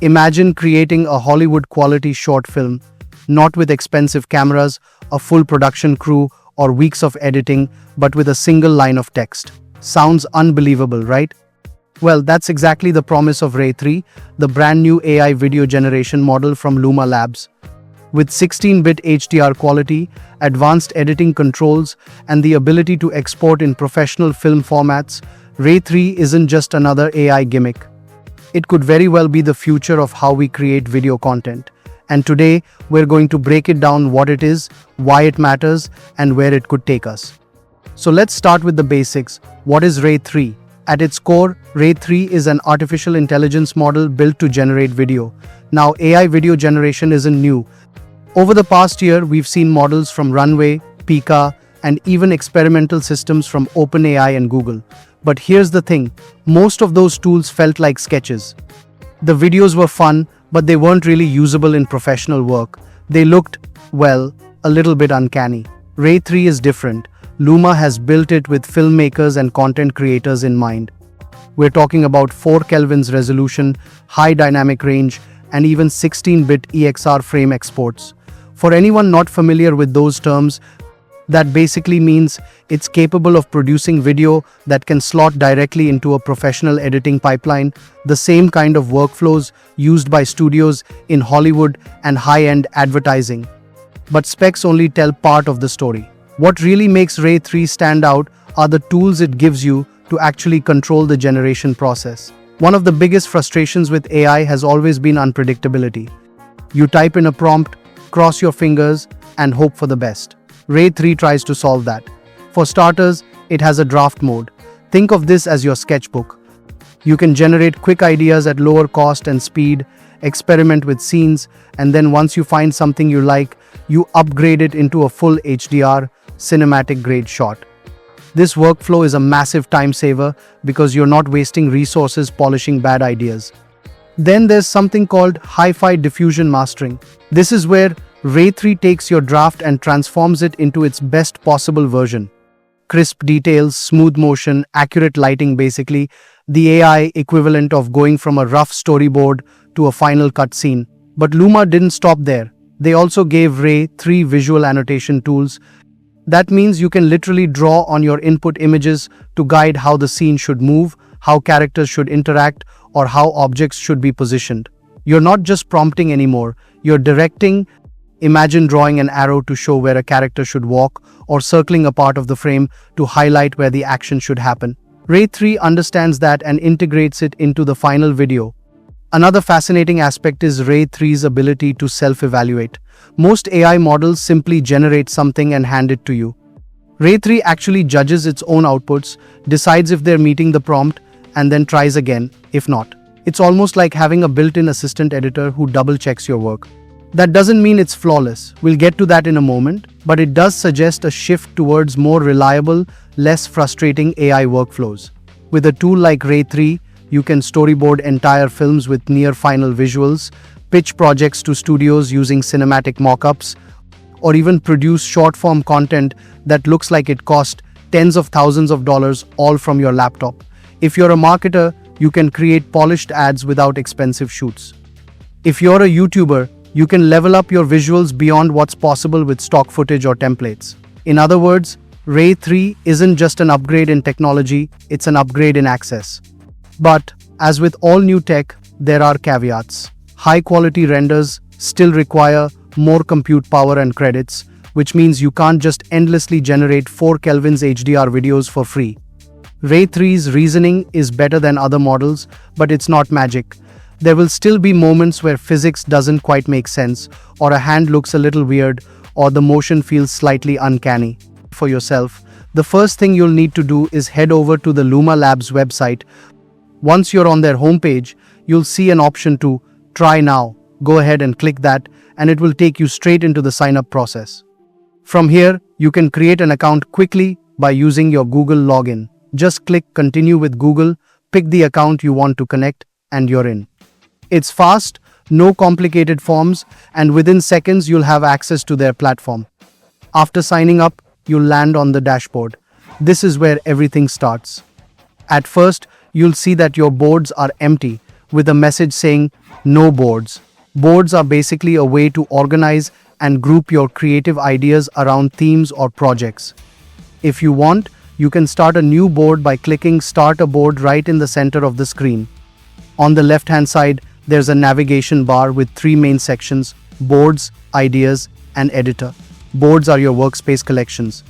Imagine creating a Hollywood-quality short film, not with expensive cameras, a full production crew, or weeks of editing, but with a single line of text. Sounds unbelievable, right? Well, that's exactly the promise of Ray3, the brand new AI video generation model from Luma Labs. With 16-bit HDR quality, advanced editing controls, and the ability to export in professional film formats, Ray3 isn't just another AI gimmick. It could very well be the future of how we create video content. And today, we're going to break it down: what it is, why it matters, and where it could take us. So let's start with the basics. What is Ray3? At its core, Ray3 is an artificial intelligence model built to generate video. Now, AI video generation isn't new. Over the past year, we've seen models from Runway, Pika, and even experimental systems from OpenAI and Google. But here's the thing, most of those tools felt like sketches. The videos were fun, but they weren't really usable in professional work. They looked, well, a little bit uncanny. Ray3 is different. Luma has built it with filmmakers and content creators in mind. We're talking about 4 Kelvin's resolution, high dynamic range, and even 16-bit EXR frame exports. For anyone not familiar with those terms, that basically means it's capable of producing video that can slot directly into a professional editing pipeline, the same kind of workflows used by studios in Hollywood and high-end advertising. But specs only tell part of the story. What really makes Ray3 stand out are the tools it gives you to actually control the generation process. One of the biggest frustrations with AI has always been unpredictability. You type in a prompt, cross your fingers, and hope for the best. Ray3 tries to solve that. For starters, it has a draft mode. Think of this as your sketchbook. You can generate quick ideas at lower cost and speed, experiment with scenes, and then once you find something you like, you upgrade it into a full HDR, cinematic-grade shot. This workflow is a massive time saver because you're not wasting resources polishing bad ideas. Then there's something called hi-fi diffusion mastering. This is where Ray3 takes your draft and transforms it into its best possible version. Crisp details, smooth motion, accurate lighting, basically the AI equivalent of going from a rough storyboard to a final cut scene. But Luma didn't stop there. They also gave Ray3 visual annotation tools. That means you can literally draw on your input images to guide how the scene should move, how characters should interact, or how objects should be positioned. You're not just prompting anymore, you're directing. Imagine drawing an arrow to show where a character should walk, or circling a part of the frame to highlight where the action should happen. Ray3 understands that and integrates it into the final video. Another fascinating aspect is Ray3's ability to self-evaluate. Most AI models simply generate something and hand it to you. Ray3 actually judges its own outputs, decides if they're meeting the prompt, and then tries again, if not. It's almost like having a built-in assistant editor who double-checks your work. That doesn't mean it's flawless. We'll get to that in a moment, but it does suggest a shift towards more reliable, less frustrating AI workflows. With a tool like Ray3, you can storyboard entire films with near-final visuals, pitch projects to studios using cinematic mockups, or even produce short-form content that looks like it cost tens of thousands of dollars all from your laptop. If you're a marketer, you can create polished ads without expensive shoots. If you're a YouTuber, you can level up your visuals beyond what's possible with stock footage or templates. In other words, Ray3 isn't just an upgrade in technology, it's an upgrade in access. But, as with all new tech, there are caveats. High-quality renders still require more compute power and credits, which means you can't just endlessly generate 4 Kelvin's HDR videos for free. Ray3's reasoning is better than other models, but it's not magic. There will still be moments where physics doesn't quite make sense, or a hand looks a little weird, or the motion feels slightly uncanny. For yourself, the first thing you'll need to do is head over to the Luma Labs website. Once you're on their homepage, you'll see an option to Try Now. Go ahead and click that, and it will take you straight into the sign-up process. From here, you can create an account quickly by using your Google login. Just click Continue with Google, pick the account you want to connect, and you're in. It's fast, no complicated forms, and within seconds you'll have access to their platform. After signing up, you'll land on the dashboard. This is where everything starts. At first, you'll see that your boards are empty, with a message saying, "No boards." Boards are basically a way to organize and group your creative ideas around themes or projects. If you want, you can start a new board by clicking Start a Board right in the center of the screen. On the left-hand side, there's a navigation bar with three main sections: Boards, Ideas, and Editor. Boards are your workspace collections.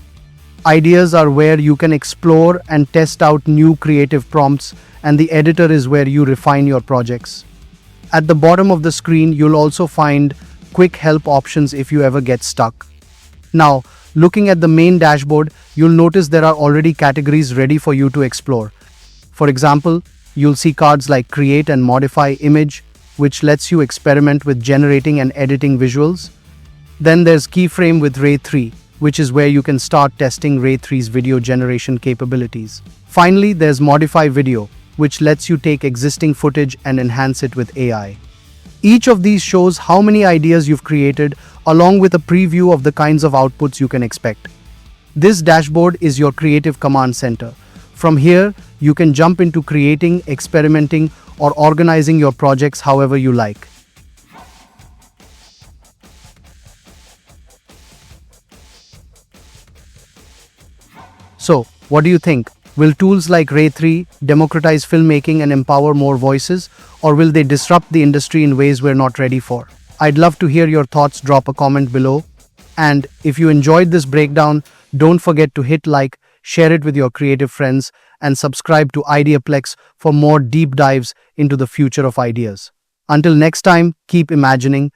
Ideas are where you can explore and test out new creative prompts, and the editor is where you refine your projects. At the bottom of the screen, you'll also find quick help options if you ever get stuck. Now, looking at the main dashboard, you'll notice there are already categories ready for you to explore. For example, you'll see cards like Create and Modify Image, which lets you experiment with generating and editing visuals. Then there's Keyframe with Ray3, which is where you can start testing Ray3's video generation capabilities. Finally, there's Modify Video, which lets you take existing footage and enhance it with AI. Each of these shows how many ideas you've created, along with a preview of the kinds of outputs you can expect. This dashboard is your creative command center. From here, you can jump into creating, experimenting, or organizing your projects however you like. So, what do you think? Will tools like Ray3 democratize filmmaking and empower more voices, or will they disrupt the industry in ways we're not ready for? I'd love to hear your thoughts. Drop a comment below. And if you enjoyed this breakdown, don't forget to hit like, share it with your creative friends, and subscribe to IdeaPlex for more deep dives into the future of ideas. Until next time, keep imagining,